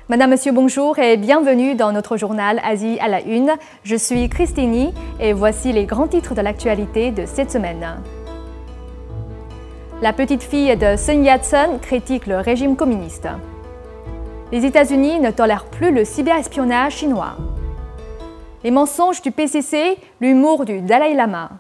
Madame, Monsieur, bonjour et bienvenue dans notre journal Asie à la une. Je suis Christine et voici les grands titres de l'actualité de cette semaine. La petite fille de Sun Yat-sen critique le régime communiste. Les États-Unis ne tolèrent plus le cyberespionnage chinois. Les mensonges du PCC, l'humour du Dalai Lama.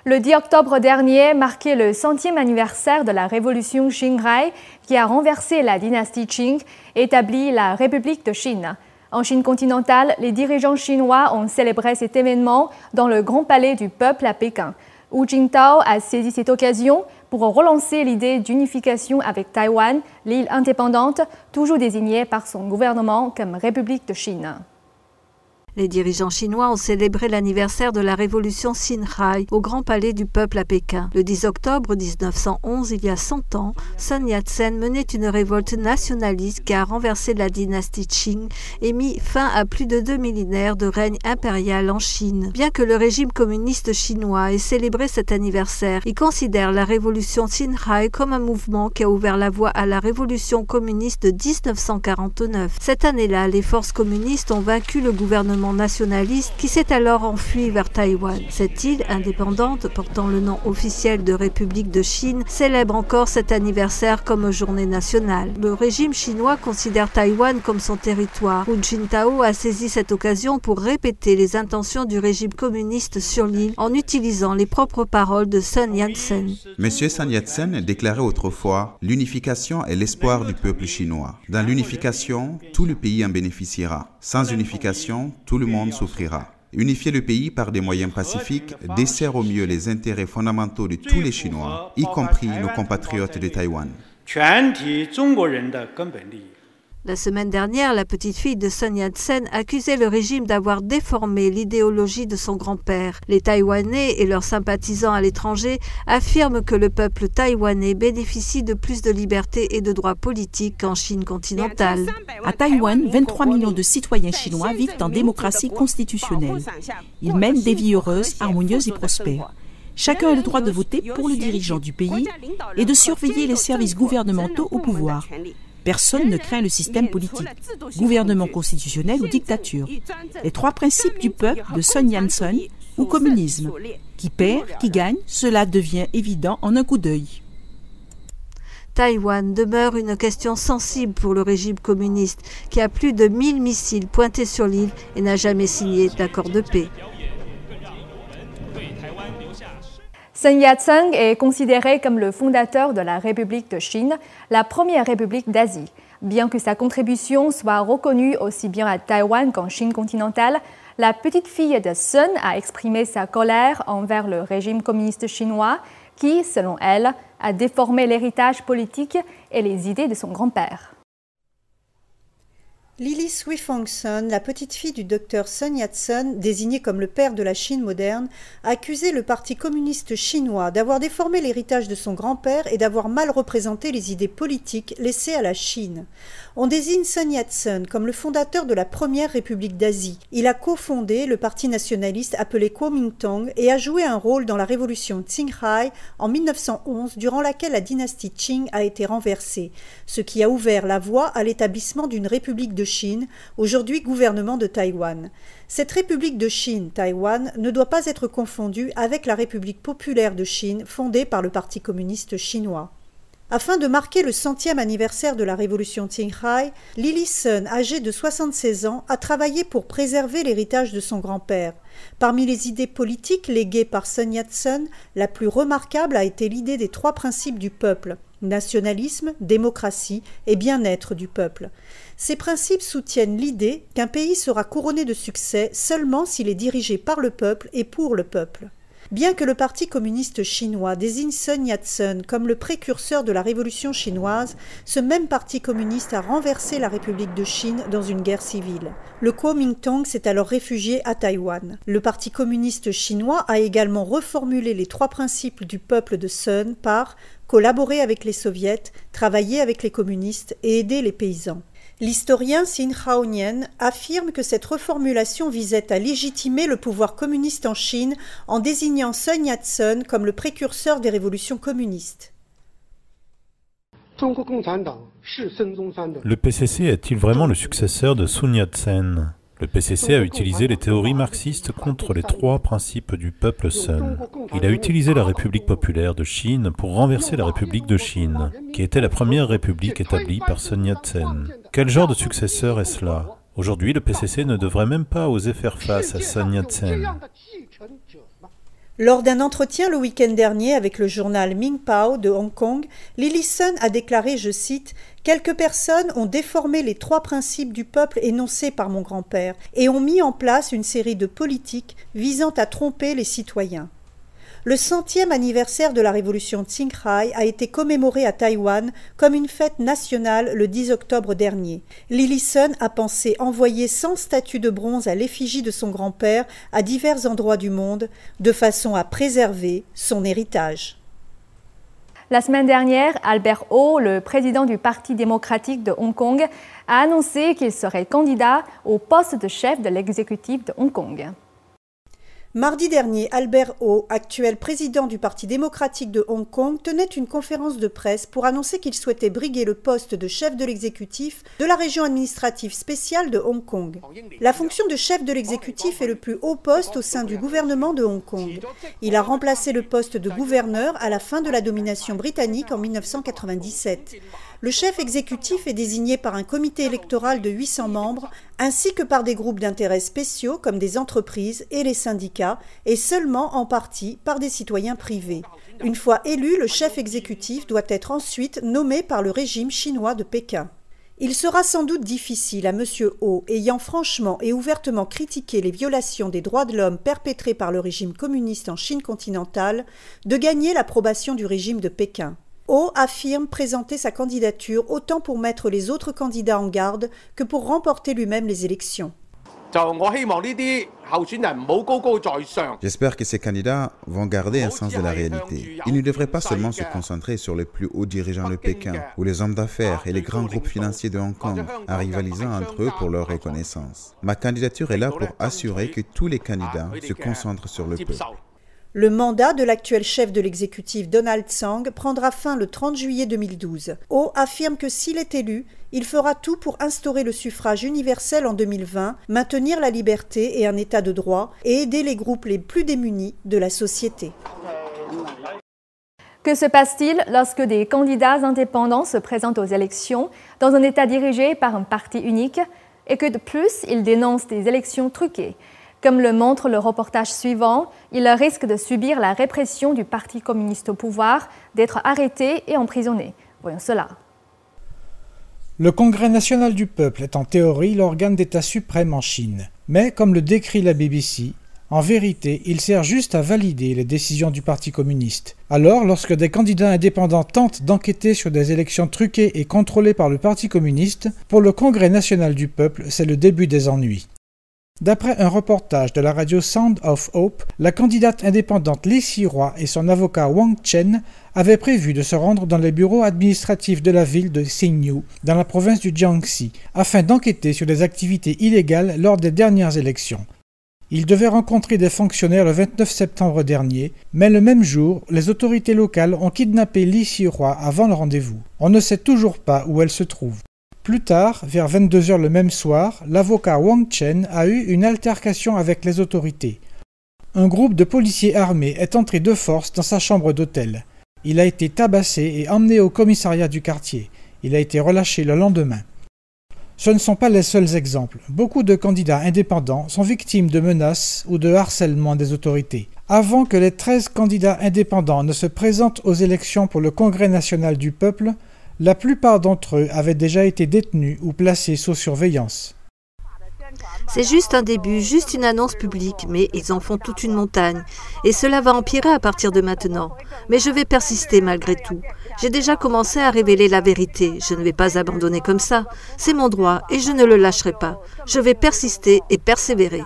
Le 10 octobre dernier marquait le 100e anniversaire de la révolution Qinghai qui a renversé la dynastie Qing et établi la République de Chine. En Chine continentale, les dirigeants chinois ont célébré cet événement dans le Grand Palais du Peuple à Pékin. Hu Jintao a saisi cette occasion pour relancer l'idée d'unification avec Taïwan, l'île indépendante, toujours désignée par son gouvernement comme République de Chine. Les dirigeants chinois ont célébré l'anniversaire de la révolution Qinghai au Grand Palais du Peuple à Pékin. Le 10 octobre 1911, il y a 100 ans, Sun Yat-sen menait une révolte nationaliste qui a renversé la dynastie Qing et mis fin à plus de 2 millénaires de règne impérial en Chine. Bien que le régime communiste chinois ait célébré cet anniversaire, il considère la révolution Qinghai comme un mouvement qui a ouvert la voie à la révolution communiste de 1949. Cette année-là, les forces communistes ont vaincu le gouvernement nationaliste qui s'est alors enfui vers Taïwan. Cette île indépendante, portant le nom officiel de République de Chine, célèbre encore cet anniversaire comme journée nationale. Le régime chinois considère Taïwan comme son territoire. Hu Jintao a saisi cette occasion pour répéter les intentions du régime communiste sur l'île en utilisant les propres paroles de Sun Yat-sen. Monsieur Sun Yat-sen déclarait autrefois « L'unification est l'espoir du peuple chinois. Dans l'unification, tout le pays en bénéficiera. Sans unification, tout le monde souffrira. Unifier le pays par des moyens pacifiques dessert au mieux les intérêts fondamentaux de tous les Chinois, y compris nos compatriotes de Taïwan. » La semaine dernière, la petite fille de Sun Yat-sen accusait le régime d'avoir déformé l'idéologie de son grand-père. Les Taïwanais et leurs sympathisants à l'étranger affirment que le peuple taïwanais bénéficie de plus de liberté et de droits politiques qu'en Chine continentale. À Taïwan, 23 millions de citoyens chinois vivent en démocratie constitutionnelle. Ils mènent des vies heureuses, harmonieuses et prospères. Chacun a le droit de voter pour le dirigeant du pays et de surveiller les services gouvernementaux au pouvoir. Personne ne craint le système politique, gouvernement constitutionnel ou dictature. Les trois principes du peuple de Sun Yat-sen ou communisme. Qui perd, qui gagne, cela devient évident en un coup d'œil. Taïwan demeure une question sensible pour le régime communiste qui a plus de 1000 missiles pointés sur l'île et n'a jamais signé d'accord de paix. Sun Yat-sen est considéré comme le fondateur de la République de Chine, la première république d'Asie. Bien que sa contribution soit reconnue aussi bien à Taïwan qu'en Chine continentale, la petite fille de Sun a exprimé sa colère envers le régime communiste chinois qui, selon elle, a déformé l'héritage politique et les idées de son grand-père. Lily Swifangson, la petite fille du docteur Sun Yat-sen, désigné comme le père de la Chine moderne, a accusé le Parti communiste chinois d'avoir déformé l'héritage de son grand-père et d'avoir mal représenté les idées politiques laissées à la Chine. On désigne Sun Yat-sen comme le fondateur de la première République d'Asie. Il a cofondé le parti nationaliste appelé Kuomintang et a joué un rôle dans la révolution Qinghai en 1911, durant laquelle la dynastie Qing a été renversée, ce qui a ouvert la voie à l'établissement d'une République de Chine, aujourd'hui gouvernement de Taïwan. Cette République de Chine, Taïwan, ne doit pas être confondue avec la République populaire de Chine fondée par le Parti communiste chinois. Afin de marquer le 100e anniversaire de la révolution Qinghai, Lily Sun, âgée de 76 ans, a travaillé pour préserver l'héritage de son grand-père. Parmi les idées politiques léguées par Sun Yat-sen, la plus remarquable a été l'idée des trois principes du peuple: nationalisme, démocratie et bien-être du peuple. Ces principes soutiennent l'idée qu'un pays sera couronné de succès seulement s'il est dirigé par le peuple et pour le peuple. Bien que le Parti communiste chinois désigne Sun Yat-sen comme le précurseur de la révolution chinoise, ce même parti communiste a renversé la République de Chine dans une guerre civile. Le Kuomintang s'est alors réfugié à Taïwan. Le Parti communiste chinois a également reformulé les trois principes du peuple de Sun par collaborer avec les soviets, travailler avec les communistes et aider les paysans. L'historien Xin Haonian affirme que cette reformulation visait à légitimer le pouvoir communiste en Chine en désignant Sun Yat-sen comme le précurseur des révolutions communistes. Le PCC est-il vraiment le successeur de Sun Yat-sen? Le PCC a utilisé les théories marxistes contre les trois principes du peuple Sun. Il a utilisé la République populaire de Chine pour renverser la République de Chine, qui était la première république établie par Sun Yat-sen. Quel genre de successeur est-ce là? Aujourd'hui, le PCC ne devrait même pas oser faire face à Sun Yat-sen. Lors d'un entretien le week-end dernier avec le journal Mingpao de Hong Kong, Lily Sun a déclaré, je cite, « Quelques personnes ont déformé les trois principes du peuple énoncés par mon grand-père et ont mis en place une série de politiques visant à tromper les citoyens. » Le 100e anniversaire de la révolution Qinghai a été commémoré à Taïwan comme une fête nationale le 10 octobre dernier. Lily Sun a pensé envoyer 100 statues de bronze à l'effigie de son grand-père à divers endroits du monde, de façon à préserver son héritage. La semaine dernière, Albert Ho, le président du Parti démocratique de Hong Kong, a annoncé qu'il serait candidat au poste de chef de l'exécutif de Hong Kong. Mardi dernier, Albert Ho, actuel président du Parti démocratique de Hong Kong, tenait une conférence de presse pour annoncer qu'il souhaitait briguer le poste de chef de l'exécutif de la région administrative spéciale de Hong Kong. La fonction de chef de l'exécutif est le plus haut poste au sein du gouvernement de Hong Kong. Il a remplacé le poste de gouverneur à la fin de la domination britannique en 1997. Le chef exécutif est désigné par un comité électoral de 800 membres, ainsi que par des groupes d'intérêts spéciaux comme des entreprises et les syndicats, et seulement en partie par des citoyens privés. Une fois élu, le chef exécutif doit être ensuite nommé par le régime chinois de Pékin. Il sera sans doute difficile à M. Ho, ayant franchement et ouvertement critiqué les violations des droits de l'homme perpétrées par le régime communiste en Chine continentale, de gagner l'approbation du régime de Pékin. Ho affirme présenter sa candidature autant pour mettre les autres candidats en garde que pour remporter lui-même les élections. J'espère que ces candidats vont garder un sens de la réalité. Ils ne devraient pas seulement se concentrer sur les plus hauts dirigeants de Pékin ou les hommes d'affaires et les grands groupes financiers de Hong Kong, en rivalisant entre eux pour leur reconnaissance. Ma candidature est là pour assurer que tous les candidats se concentrent sur le peuple. Le mandat de l'actuel chef de l'exécutif Donald Tsang prendra fin le 30 juillet 2012. Ho affirme que s'il est élu, il fera tout pour instaurer le suffrage universel en 2020, maintenir la liberté et un état de droit et aider les groupes les plus démunis de la société. Que se passe-t-il lorsque des candidats indépendants se présentent aux élections dans un État dirigé par un parti unique et que de plus, ils dénoncent des élections truquées? Comme le montre le reportage suivant, il risque de subir la répression du Parti communiste au pouvoir, d'être arrêté et emprisonné. Voyons cela. Le Congrès national du peuple est en théorie l'organe d'État suprême en Chine. Mais, comme le décrit la BBC, en vérité, il sert juste à valider les décisions du Parti communiste. Alors, lorsque des candidats indépendants tentent d'enquêter sur des élections truquées et contrôlées par le Parti communiste, pour le Congrès national du peuple, c'est le début des ennuis. D'après un reportage de la radio Sound of Hope, la candidate indépendante Li Xirua et son avocat Wang Chen avaient prévu de se rendre dans les bureaux administratifs de la ville de Xinyu, dans la province du Jiangxi, afin d'enquêter sur des activités illégales lors des dernières élections. Ils devaient rencontrer des fonctionnaires le 29 septembre dernier, mais le même jour, les autorités locales ont kidnappé Li Xirua avant le rendez-vous. On ne sait toujours pas où elle se trouve. Plus tard, vers 22 h le même soir, l'avocat Wang Chen a eu une altercation avec les autorités. Un groupe de policiers armés est entré de force dans sa chambre d'hôtel. Il a été tabassé et emmené au commissariat du quartier. Il a été relâché le lendemain. Ce ne sont pas les seuls exemples. Beaucoup de candidats indépendants sont victimes de menaces ou de harcèlement des autorités. Avant que les 13 candidats indépendants ne se présentent aux élections pour le Congrès national du peuple, la plupart d'entre eux avaient déjà été détenus ou placés sous surveillance. C'est juste un début, juste une annonce publique, mais ils en font toute une montagne. Et cela va empirer à partir de maintenant. Mais je vais persister malgré tout. J'ai déjà commencé à révéler la vérité. Je ne vais pas abandonner comme ça. C'est mon droit et je ne le lâcherai pas. Je vais persister et persévérer.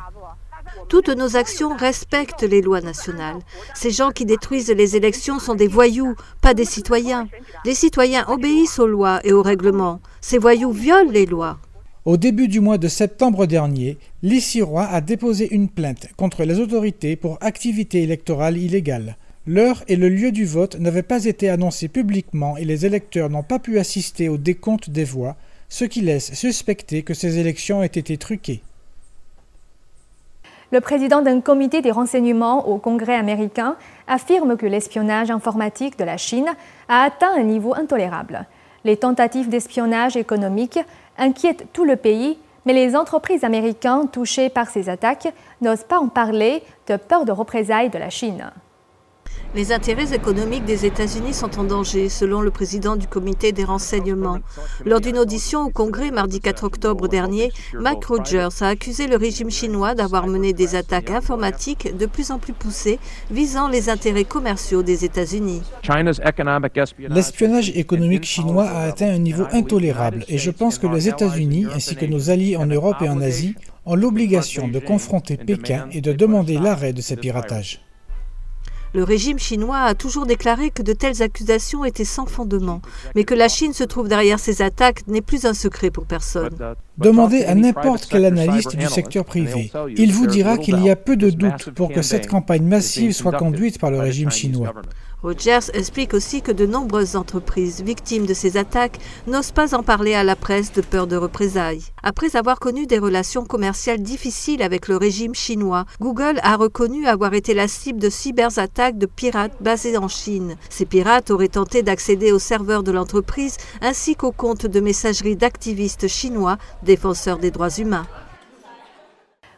Toutes nos actions respectent les lois nationales. Ces gens qui détruisent les élections sont des voyous, pas des citoyens. Les citoyens obéissent aux lois et aux règlements. Ces voyous violent les lois. Au début du mois de septembre dernier, Li Xirua a déposé une plainte contre les autorités pour activité électorale illégale. L'heure et le lieu du vote n'avaient pas été annoncés publiquement et les électeurs n'ont pas pu assister au décompte des voix, ce qui laisse suspecter que ces élections aient été truquées. Le président d'un comité des renseignements au Congrès américain affirme que l'espionnage informatique de la Chine a atteint un niveau intolérable. Les tentatives d'espionnage économique inquiètent tout le pays, mais les entreprises américaines touchées par ces attaques n'osent pas en parler de peur de représailles de la Chine. Les intérêts économiques des États-Unis sont en danger, selon le président du comité des renseignements. Lors d'une audition au Congrès mardi 4 octobre dernier, Mike Rogers a accusé le régime chinois d'avoir mené des attaques informatiques de plus en plus poussées visant les intérêts commerciaux des États-Unis. L'espionnage économique chinois a atteint un niveau intolérable et je pense que les États-Unis, ainsi que nos alliés en Europe et en Asie, ont l'obligation de confronter Pékin et de demander l'arrêt de ces piratages. Le régime chinois a toujours déclaré que de telles accusations étaient sans fondement, mais que la Chine se trouve derrière ces attaques n'est plus un secret pour personne. Demandez à n'importe quel analyste du secteur privé. Il vous dira qu'il y a peu de doute pour que cette campagne massive soit conduite par le régime chinois. Rogers explique aussi que de nombreuses entreprises victimes de ces attaques n'osent pas en parler à la presse de peur de représailles. Après avoir connu des relations commerciales difficiles avec le régime chinois, Google a reconnu avoir été la cible de cyberattaques de pirates basés en Chine. Ces pirates auraient tenté d'accéder aux serveurs de l'entreprise ainsi qu'aux comptes de messagerie d'activistes chinois défenseurs des droits humains.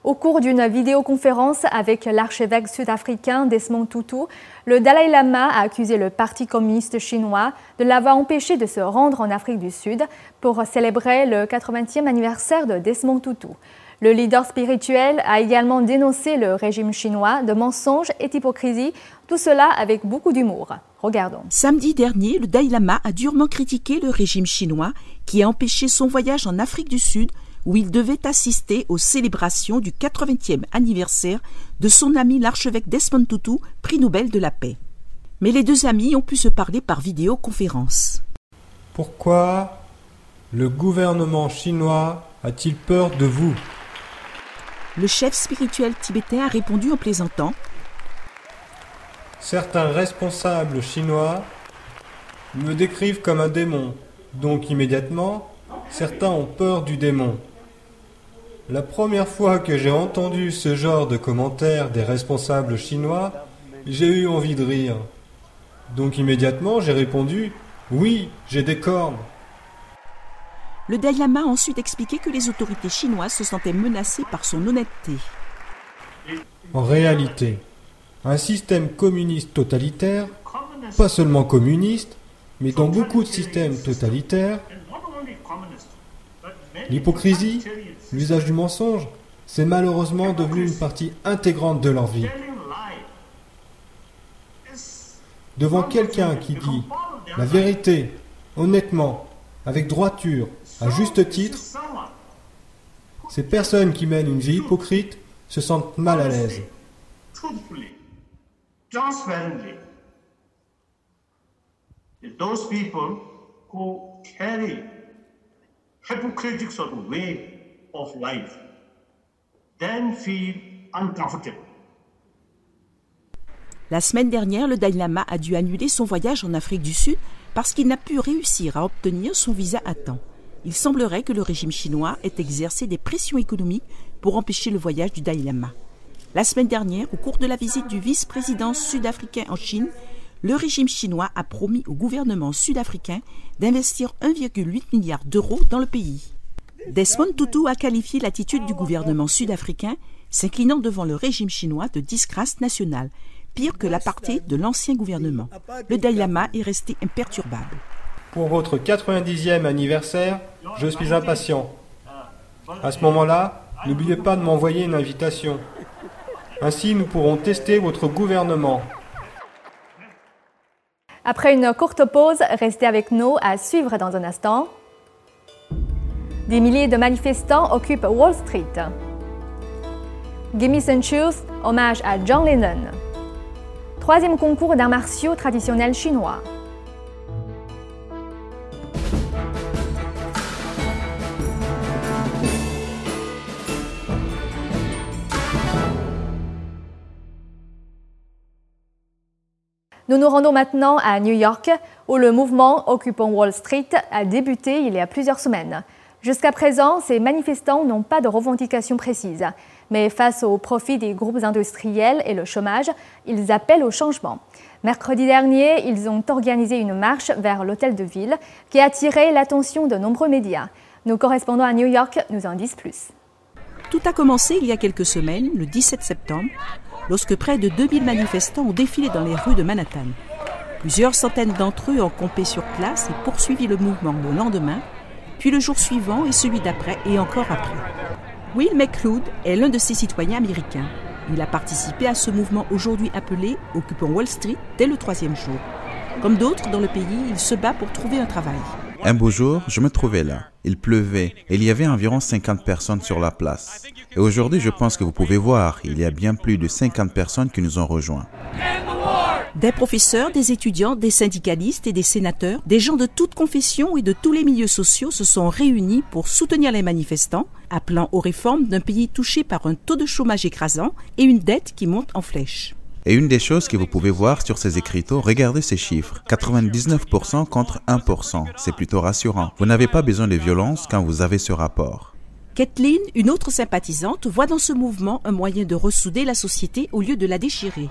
Au cours d'une vidéoconférence avec l'archevêque sud-africain Desmond Tutu, le Dalai Lama a accusé le Parti communiste chinois de l'avoir empêché de se rendre en Afrique du Sud pour célébrer le 80e anniversaire de Desmond Tutu. Le leader spirituel a également dénoncé le régime chinois de mensonges et d'hypocrisie, tout cela avec beaucoup d'humour. Regardons. Samedi dernier, le Dalai Lama a durement critiqué le régime chinois qui a empêché son voyage en Afrique du Sud où il devait assister aux célébrations du 80e anniversaire de son ami l'archevêque Desmond Tutu, prix Nobel de la paix. Mais les deux amis ont pu se parler par vidéoconférence. Pourquoi le gouvernement chinois a-t-il peur de vous ? Le chef spirituel tibétain a répondu en plaisantant. Certains responsables chinois me décrivent comme un démon, donc immédiatement, certains ont peur du démon. La première fois que j'ai entendu ce genre de commentaires des responsables chinois, j'ai eu envie de rire. Donc immédiatement, j'ai répondu « Oui, j'ai des cornes ». Le Dalai Lama a ensuite expliqué que les autorités chinoises se sentaient menacées par son honnêteté. En réalité, un système communiste totalitaire, pas seulement communiste, mais dans beaucoup de systèmes totalitaires, l'hypocrisie, l'usage du mensonge, c'est malheureusement devenu une partie intégrante de leur vie. Devant quelqu'un qui dit la vérité, honnêtement, avec droiture, à juste titre, ces personnes qui mènent une vie hypocrite se sentent mal à l'aise. Those people who carry hypocritical way of life then feel uncomfortable. La semaine dernière, le Dalai Lama a dû annuler son voyage en Afrique du Sud parce qu'il n'a pu réussir à obtenir son visa à temps. Il semblerait que le régime chinois ait exercé des pressions économiques pour empêcher le voyage du Dalai Lama. La semaine dernière, au cours de la visite du vice-président sud-africain en Chine, le régime chinois a promis au gouvernement sud-africain d'investir 1,8 milliard d'euros dans le pays. Desmond Tutu a qualifié l'attitude du gouvernement sud-africain, s'inclinant devant le régime chinois de disgrâce nationale, pire que l'apartheid de l'ancien gouvernement. Le Dalai Lama est resté imperturbable. Pour votre 90e anniversaire, je suis impatient. À ce moment-là, n'oubliez pas de m'envoyer une invitation. Ainsi, nous pourrons tester votre gouvernement. Après une courte pause, restez avec nous à suivre dans un instant. Des milliers de manifestants occupent Wall Street. Gimme Some Shoes, hommage à John Lennon. Troisième concours d'arts martiaux traditionnels chinois. Nous nous rendons maintenant à New York, où le mouvement Occupons Wall Street a débuté il y a plusieurs semaines. Jusqu'à présent, ces manifestants n'ont pas de revendications précises. Mais face au profit des groupes industriels et le chômage, ils appellent au changement. Mercredi dernier, ils ont organisé une marche vers l'hôtel de ville qui a attiré l'attention de nombreux médias. Nos correspondants à New York nous en disent plus. Tout a commencé il y a quelques semaines, le 17 septembre, lorsque près de 2000 manifestants ont défilé dans les rues de Manhattan. Plusieurs centaines d'entre eux ont campé sur place et poursuivi le mouvement le lendemain, puis le jour suivant et celui d'après et encore après. Will McLeod est l'un de ces citoyens américains. Il a participé à ce mouvement aujourd'hui appelé « Occupons Wall Street » dès le 3e jour. Comme d'autres dans le pays, il se bat pour trouver un travail. Un beau jour, je me trouvais là. Il pleuvait et il y avait environ 50 personnes sur la place. Et aujourd'hui, je pense que vous pouvez voir, il y a bien plus de 50 personnes qui nous ont rejoints. Des professeurs, des étudiants, des syndicalistes et des sénateurs, des gens de toute confession et de tous les milieux sociaux se sont réunis pour soutenir les manifestants, appelant aux réformes d'un pays touché par un taux de chômage écrasant et une dette qui monte en flèche. Et une des choses que vous pouvez voir sur ces écriteaux, regardez ces chiffres. 99% contre 1%. C'est plutôt rassurant. Vous n'avez pas besoin de violence quand vous avez ce rapport. Kathleen, une autre sympathisante, voit dans ce mouvement un moyen de ressouder la société au lieu de la déchirer.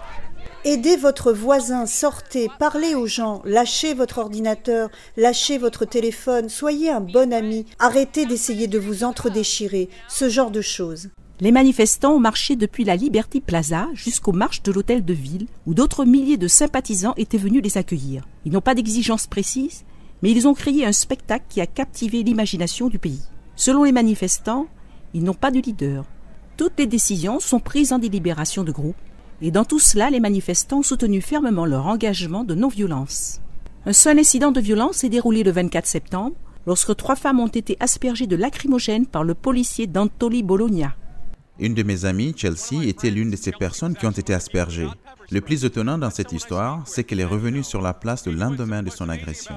Aidez votre voisin, sortez, parlez aux gens, lâchez votre ordinateur, lâchez votre téléphone, soyez un bon ami, arrêtez d'essayer de vous entre-déchirer, ce genre de choses. Les manifestants ont marché depuis la Liberty Plaza jusqu'aux marches de l'hôtel de ville, où d'autres milliers de sympathisants étaient venus les accueillir. Ils n'ont pas d'exigences précises, mais ils ont créé un spectacle qui a captivé l'imagination du pays. Selon les manifestants, ils n'ont pas de leader. Toutes les décisions sont prises en délibération de groupe. Et dans tout cela, les manifestants ont soutenu fermement leur engagement de non-violence. Un seul incident de violence s'est déroulé le 24 septembre, lorsque 3 femmes ont été aspergées de lacrymogène par le policier d'Antoli Bologna. Une de mes amies, Chelsea, était l'une de ces personnes qui ont été aspergées. Le plus étonnant dans cette histoire, c'est qu'elle est revenue sur la place le lendemain de son agression.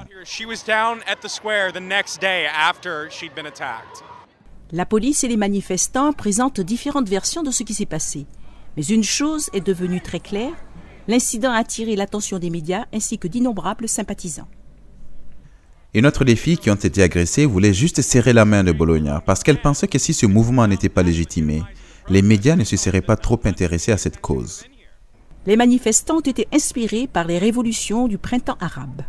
La police et les manifestants présentent différentes versions de ce qui s'est passé. Mais une chose est devenue très claire, l'incident a attiré l'attention des médias ainsi que d'innombrables sympathisants. Une autre des filles qui ont été agressées voulait juste serrer la main de Bologna parce qu'elle pensait que si ce mouvement n'était pas légitimé, les médias ne se seraient pas trop intéressés à cette cause. Les manifestants ont été inspirés par les révolutions du printemps arabe.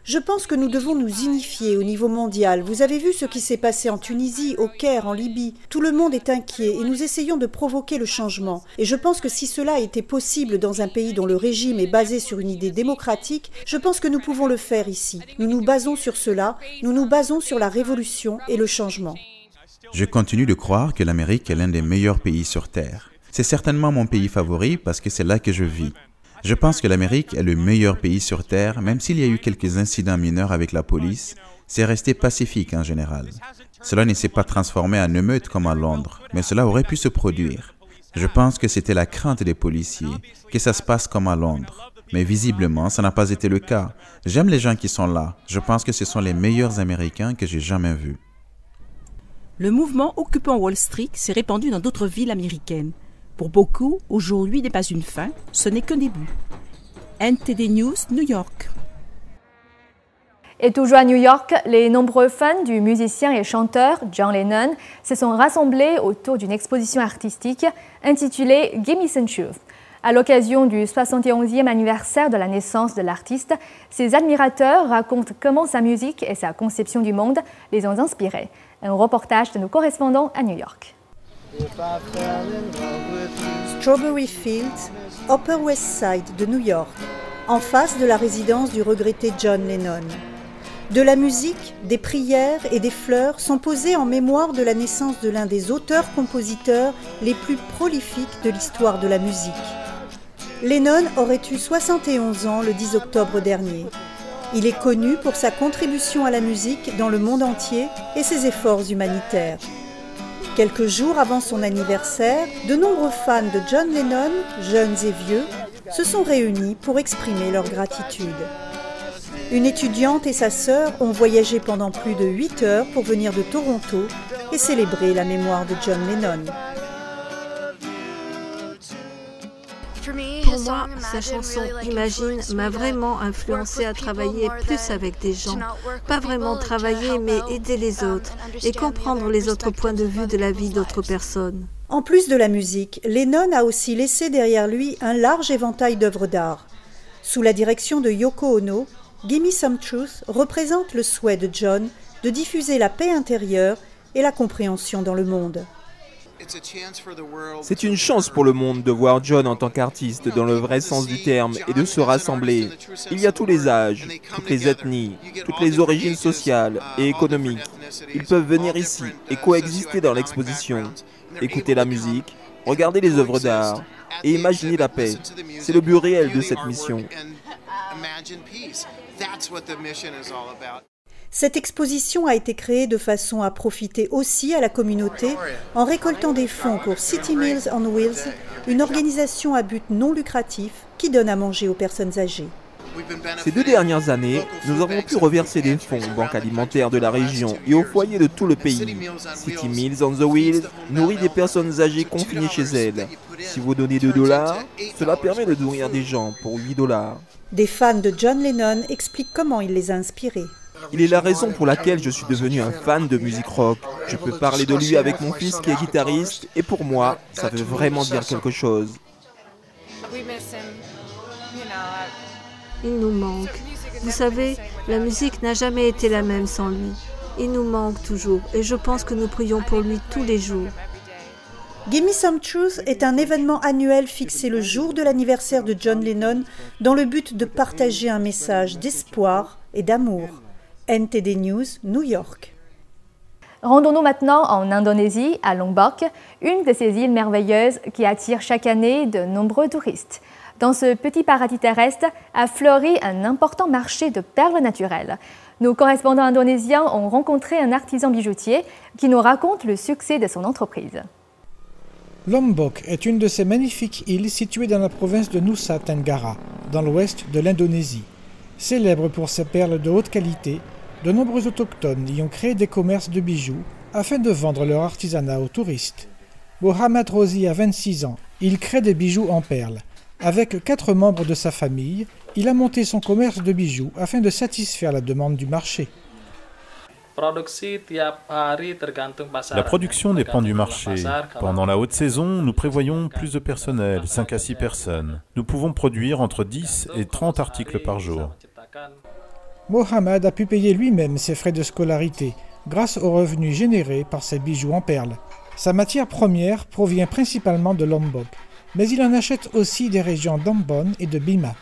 Je pense que nous devons nous unifier au niveau mondial. Vous avez vu ce qui s'est passé en Tunisie, au Caire, en Libye. Tout le monde est inquiet et nous essayons de provoquer le changement. Et je pense que si cela était possible dans un pays dont le régime est basé sur une idée démocratique, je pense que nous pouvons le faire ici. Nous nous basons sur cela, nous nous basons sur la révolution et le changement. Je continue de croire que l'Amérique est l'un des meilleurs pays sur Terre. C'est certainement mon pays favori parce que c'est là que je vis. Je pense que l'Amérique est le meilleur pays sur Terre, même s'il y a eu quelques incidents mineurs avec la police, c'est resté pacifique en général. Cela ne s'est pas transformé en émeute comme à Londres, mais cela aurait pu se produire. Je pense que c'était la crainte des policiers, que ça se passe comme à Londres. Mais visiblement, ça n'a pas été le cas. J'aime les gens qui sont là. Je pense que ce sont les meilleurs Américains que j'ai jamais vus. Le mouvement Occupons Wall Street s'est répandu dans d'autres villes américaines. Pour beaucoup, aujourd'hui n'est pas une fin, ce n'est qu'un début. NTD News, New York. Et toujours à New York, les nombreux fans du musicien et chanteur John Lennon se sont rassemblés autour d'une exposition artistique intitulée Gimme Some Truth. À l'occasion du 71e anniversaire de la naissance de l'artiste, ses admirateurs racontent comment sa musique et sa conception du monde les ont inspirés. Un reportage de nos correspondants à New York. Strawberry Fields, Upper West Side de New York, en face de la résidence du regretté John Lennon. De la musique, des prières et des fleurs sont posées en mémoire de la naissance de l'un des auteurs-compositeurs les plus prolifiques de l'histoire de la musique. Lennon aurait eu 71 ans le 10 octobre dernier. Il est connu pour sa contribution à la musique dans le monde entier et ses efforts humanitaires. Quelques jours avant son anniversaire, de nombreux fans de John Lennon, jeunes et vieux, se sont réunis pour exprimer leur gratitude. Une étudiante et sa sœur ont voyagé pendant plus de 8 heures pour venir de Toronto et célébrer la mémoire de John Lennon. Pour moi, sa chanson Imagine m'a vraiment influencé à travailler plus avec des gens. Pas vraiment travailler, mais aider les autres et comprendre les autres points de vue de la vie d'autres personnes. En plus de la musique, Lennon a aussi laissé derrière lui un large éventail d'œuvres d'art. Sous la direction de Yoko Ono, Gimme Some Truth représente le souhait de John de diffuser la paix intérieure et la compréhension dans le monde. C'est une chance pour le monde de voir John en tant qu'artiste dans le vrai sens du terme et de se rassembler. Il y a tous les âges, toutes les ethnies, toutes les origines sociales et économiques. Ils peuvent venir ici et coexister dans l'exposition, écouter la musique, regarder les œuvres d'art et imaginer la paix. C'est le but réel de cette mission. Cette exposition a été créée de façon à profiter aussi à la communauté en récoltant des fonds pour City Meals on Wheels, une organisation à but non lucratif qui donne à manger aux personnes âgées. Ces 2 dernières années, nous avons pu reverser des fonds aux banques alimentaires de la région et aux foyers de tout le pays. City Meals on the Wheels nourrit des personnes âgées confinées chez elles. Si vous donnez $2, cela permet de nourrir des gens pour $8. Des fans de John Lennon expliquent comment il les a inspirés. Il est la raison pour laquelle je suis devenu un fan de musique rock. Je peux parler de lui avec mon fils qui est guitariste et pour moi, ça veut vraiment dire quelque chose. Il nous manque. Vous savez, la musique n'a jamais été la même sans lui. Il nous manque toujours et je pense que nous prions pour lui tous les jours. Gimme Some Truth est un événement annuel fixé le jour de l'anniversaire de John Lennon dans le but de partager un message d'espoir et d'amour. NTD News, New York. Rendons-nous maintenant en Indonésie, à Lombok, une de ces îles merveilleuses qui attire chaque année de nombreux touristes. Dans ce petit paradis terrestre a fleuri un important marché de perles naturelles. Nos correspondants indonésiens ont rencontré un artisan bijoutier qui nous raconte le succès de son entreprise. Lombok est une de ces magnifiques îles situées dans la province de Nusa Tenggara, dans l'ouest de l'Indonésie. Célèbre pour ses perles de haute qualité, de nombreux autochtones y ont créé des commerces de bijoux afin de vendre leur artisanat aux touristes. Mohamed Rozi a 26 ans. Il crée des bijoux en perles. Avec 4 membres de sa famille, il a monté son commerce de bijoux afin de satisfaire la demande du marché. La production dépend du marché. Pendant la haute saison, nous prévoyons plus de personnel, 5 à 6 personnes. Nous pouvons produire entre 10 et 30 articles par jour. Mohamed a pu payer lui-même ses frais de scolarité grâce aux revenus générés par ses bijoux en perles. Sa matière première provient principalement de Lombok, mais il en achète aussi des régions d'Ambon et de Bima.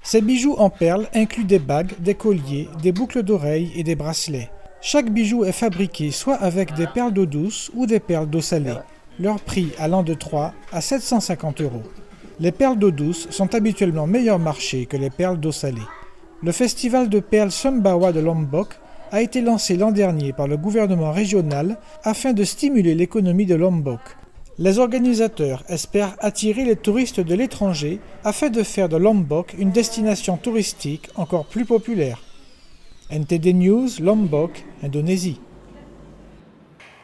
Ses bijoux en perles incluent des bagues, des colliers, des boucles d'oreilles et des bracelets. Chaque bijou est fabriqué soit avec des perles d'eau douce ou des perles d'eau salée, leur prix allant de 3 à 750 €. Les perles d'eau douce sont habituellement meilleur marché que les perles d'eau salée. Le festival de perles Sumbawa de Lombok a été lancé l'an dernier par le gouvernement régional afin de stimuler l'économie de Lombok. Les organisateurs espèrent attirer les touristes de l'étranger afin de faire de Lombok une destination touristique encore plus populaire. NTD News, Lombok, Indonésie.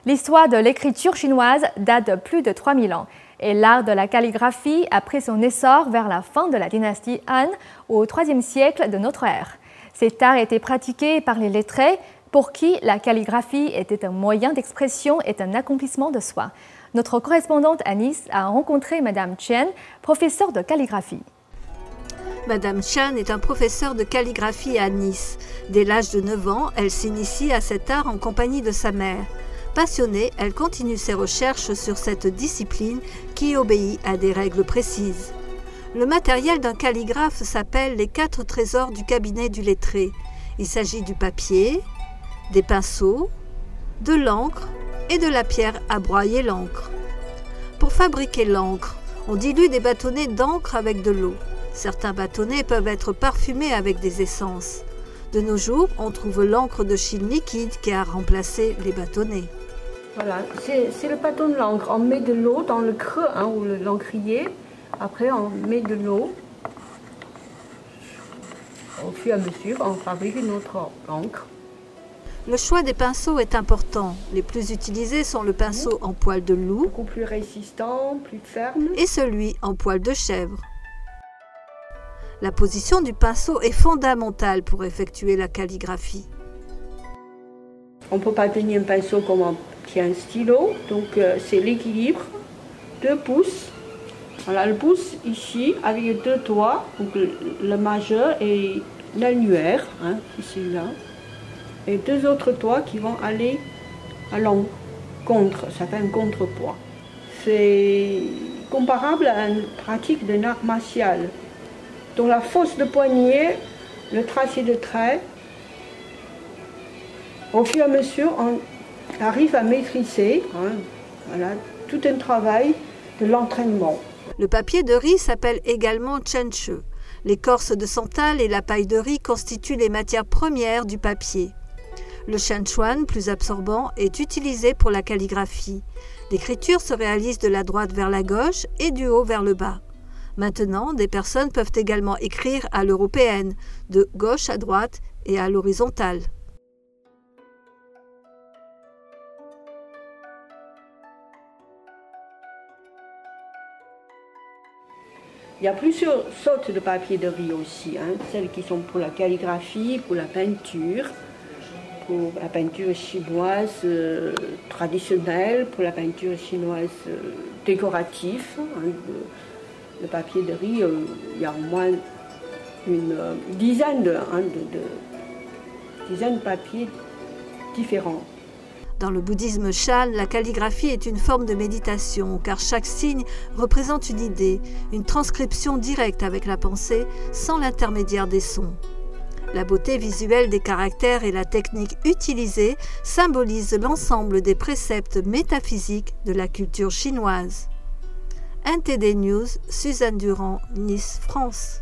L'histoire de l'écriture chinoise date de plus de 3000 ans et l'art de la calligraphie a pris son essor vers la fin de la dynastie Han au IIIe siècle de notre ère. Cet art était pratiqué par les lettrés pour qui la calligraphie était un moyen d'expression et un accomplissement de soi. Notre correspondante à Nice a rencontré Madame Chen, professeure de calligraphie. Madame Chen est un professeur de calligraphie à Nice. Dès l'âge de 9 ans, elle s'initie à cet art en compagnie de sa mère. Passionnée, elle continue ses recherches sur cette discipline qui obéit à des règles précises. Le matériel d'un calligraphe s'appelle les 4 trésors du cabinet du lettré. Il s'agit du papier, des pinceaux, de l'encre et de la pierre à broyer l'encre. Pour fabriquer l'encre, on dilue des bâtonnets d'encre avec de l'eau. Certains bâtonnets peuvent être parfumés avec des essences. De nos jours, on trouve l'encre de Chine liquide qui a remplacé les bâtonnets. Voilà, c'est le bâton de l'encre. On met de l'eau dans le creux ou l'encrier. Après, on met de l'eau. Au fur et à mesure, on fabrique une autre encre. Le choix des pinceaux est important. Les plus utilisés sont le pinceau en poil de loup, beaucoup plus résistant, plus ferme, et celui en poil de chèvre. La position du pinceau est fondamentale pour effectuer la calligraphie. On ne peut pas tenir un pinceau comme on tient un stylo, donc c'est l'équilibre, 2 pouces. Voilà, le pouce ici avec 2 doigts, donc le majeur et l'annuaire, hein, ici là, et 2 autres doigts qui vont aller à l'encontre, ça fait un contrepoids. C'est comparable à une pratique d'un art martial. Donc la force de poignet, le tracé de traits, au fur et à mesure, on arrive à maîtriser, hein, voilà, tout un travail de l'entraînement. Le papier de riz s'appelle également chenche. L'écorce de santal et la paille de riz constituent les matières premières du papier. Le chenchuan, plus absorbant, est utilisé pour la calligraphie. L'écriture se réalise de la droite vers la gauche et du haut vers le bas. Maintenant, des personnes peuvent également écrire à l'européenne, de gauche à droite et à l'horizontale. Il y a plusieurs sortes de papier de riz aussi, hein. Celles qui sont pour la calligraphie, pour la peinture chinoise traditionnelle, pour la peinture chinoise décorative. Hein. Le papier de riz, il y a au moins une dizaine de papiers différents. Dans le bouddhisme Shan, la calligraphie est une forme de méditation, car chaque signe représente une idée, une transcription directe avec la pensée, sans l'intermédiaire des sons. La beauté visuelle des caractères et la technique utilisée symbolisent l'ensemble des préceptes métaphysiques de la culture chinoise. NTD News, Suzanne Durand, Nice, France.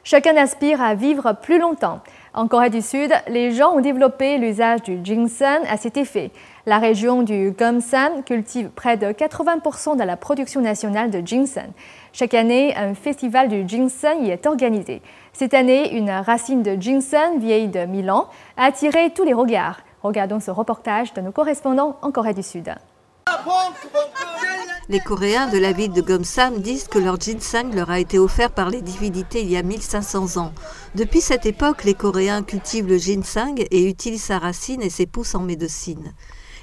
Chacun aspire à vivre plus longtemps. En Corée du Sud, les gens ont développé l'usage du ginseng à cet effet. La région du Gyeongsang cultive près de 80% de la production nationale de ginseng. Chaque année, un festival du ginseng y est organisé. Cette année, une racine de ginseng vieille de 1000 ans a attiré tous les regards. Regardons ce reportage de nos correspondants en Corée du Sud. Les Coréens de la ville de Gyeongsang disent que leur ginseng leur a été offert par les divinités il y a 1500 ans. Depuis cette époque, les Coréens cultivent le ginseng et utilisent sa racine et ses pousses en médecine.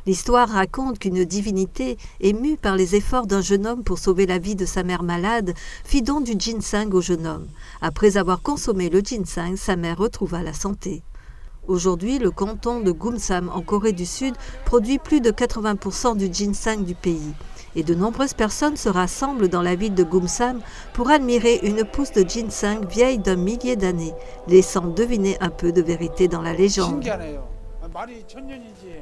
L'histoire raconte qu'une divinité, émue par les efforts d'un jeune homme pour sauver la vie de sa mère malade, fit don du ginseng au jeune homme. Après avoir consommé le ginseng, sa mère retrouva la santé. Aujourd'hui, le canton de Gumsam en Corée du Sud produit plus de 80% du ginseng du pays. Et de nombreuses personnes se rassemblent dans la ville de Gumsam pour admirer une pousse de ginseng vieille d'un millier d'années, laissant deviner un peu de vérité dans la légende.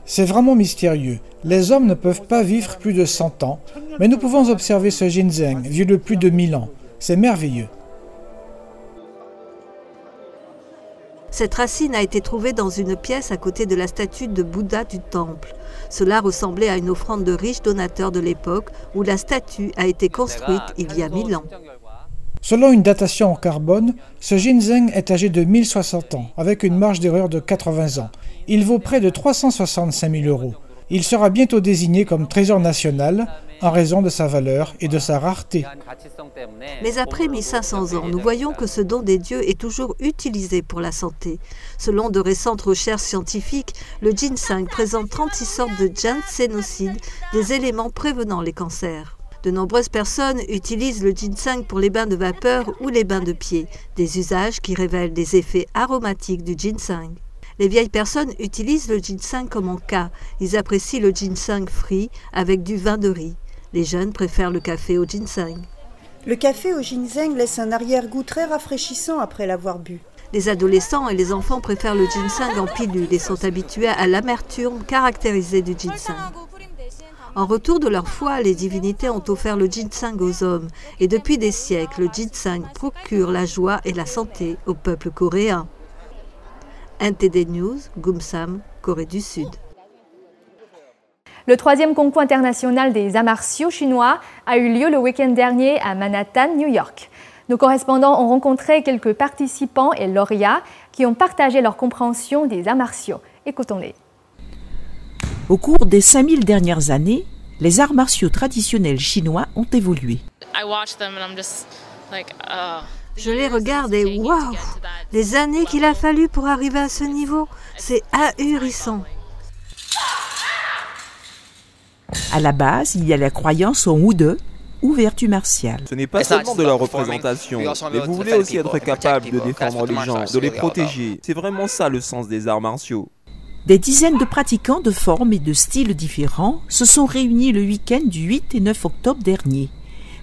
C'est vraiment mystérieux. Les hommes ne peuvent pas vivre plus de 100 ans, mais nous pouvons observer ce ginseng, vieux de plus de 1000 ans. C'est merveilleux. Cette racine a été trouvée dans une pièce à côté de la statue de Bouddha du temple. Cela ressemblait à une offrande de riches donateurs de l'époque où la statue a été construite il y a 1000 ans. Selon une datation en carbone, ce ginseng est âgé de 1060 ans, avec une marge d'erreur de 80 ans. Il vaut près de 365 000 €. Il sera bientôt désigné comme trésor national en raison de sa valeur et de sa rareté. Mais après 1500 ans, nous voyons que ce don des dieux est toujours utilisé pour la santé. Selon de récentes recherches scientifiques, le ginseng présente 36 sortes de ginsénocides, des éléments prévenant les cancers. De nombreuses personnes utilisent le ginseng pour les bains de vapeur ou les bains de pied, des usages qui révèlent des effets aromatiques du ginseng. Les vieilles personnes utilisent le ginseng comme en cas. Ils apprécient le ginseng frit avec du vin de riz. Les jeunes préfèrent le café au ginseng. Le café au ginseng laisse un arrière-goût très rafraîchissant après l'avoir bu. Les adolescents et les enfants préfèrent le ginseng en pilule et sont habitués à l'amertume caractérisée du ginseng. En retour de leur foi, les divinités ont offert le ginseng aux hommes. Et depuis des siècles, le ginseng procure la joie et la santé au peuple coréen. NTD News, Gumsam, Corée du Sud. Le 3e concours international des arts martiaux chinois a eu lieu le week-end dernier à Manhattan, New York. Nos correspondants ont rencontré quelques participants et lauréats qui ont partagé leur compréhension des arts martiaux. Écoutons-les. Au cours des 5000 dernières années, les arts martiaux traditionnels chinois ont évolué. Je les regarde et waouh, les années qu'il a fallu pour arriver à ce niveau, c'est ahurissant. À la base, il y a la croyance en Wude, ou vertu martiale. Ce n'est pas seulement de la représentation, mais vous voulez aussi être capable de défendre les gens, de les protéger. C'est vraiment ça le sens des arts martiaux. Des dizaines de pratiquants de formes et de styles différents se sont réunis le week-end du 8 et 9 octobre dernier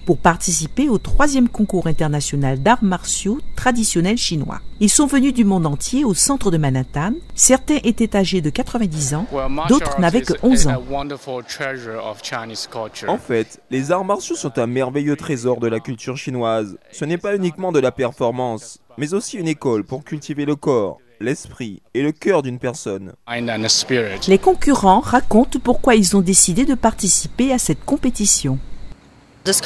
pour participer au 3e concours international d'arts martiaux traditionnels chinois. Ils sont venus du monde entier au centre de Manhattan. Certains étaient âgés de 90 ans, d'autres n'avaient que 11 ans. En fait, les arts martiaux sont un merveilleux trésor de la culture chinoise. Ce n'est pas uniquement de la performance, mais aussi une école pour cultiver le corps, l'esprit et le cœur d'une personne. Les concurrents racontent pourquoi ils ont décidé de participer à cette compétition. Cette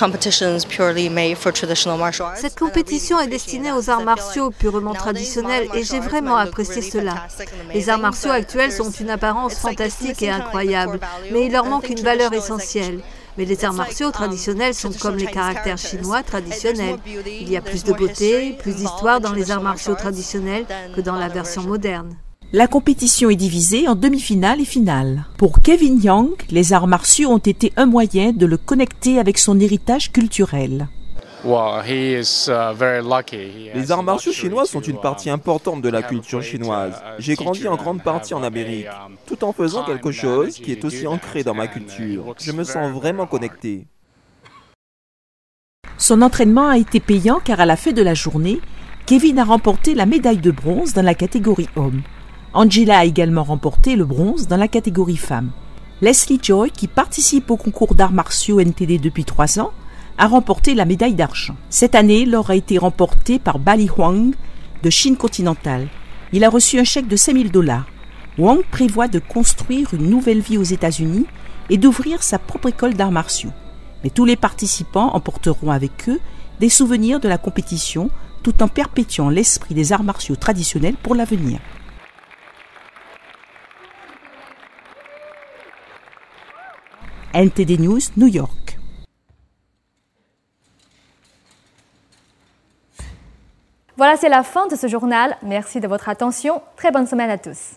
compétition est destinée aux arts martiaux purement traditionnels et j'ai vraiment apprécié cela. Les arts martiaux actuels ont une apparence fantastique et incroyable, mais il leur manque une valeur essentielle. Mais les arts martiaux traditionnels sont comme les caractères chinois traditionnels. Il y a plus de beauté, plus d'histoire dans les arts martiaux traditionnels que dans la version moderne. La compétition est divisée en demi-finale et finale. Pour Kevin Young, les arts martiaux ont été un moyen de le connecter avec son héritage culturel. Les arts martiaux chinois sont une partie importante de la culture chinoise. J'ai grandi en grande partie en Amérique, tout en faisant quelque chose qui est aussi ancré dans ma culture. Je me sens vraiment connecté. Son entraînement a été payant car à la fin de la journée, Kevin a remporté la médaille de bronze dans la catégorie homme. Angela a également remporté le bronze dans la catégorie femme. Leslie Joy, qui participe au concours d'arts martiaux NTD depuis 3 ans, a remporté la médaille d'argent. Cette année, l'or a été remporté par Bali Huang de Chine continentale. Il a reçu un chèque de $5,000. Wang prévoit de construire une nouvelle vie aux États-Unis et d'ouvrir sa propre école d'arts martiaux. Mais tous les participants emporteront avec eux des souvenirs de la compétition tout en perpétuant l'esprit des arts martiaux traditionnels pour l'avenir. NTD News, New York. Voilà, c'est la fin de ce journal. Merci de votre attention. Très bonne semaine à tous.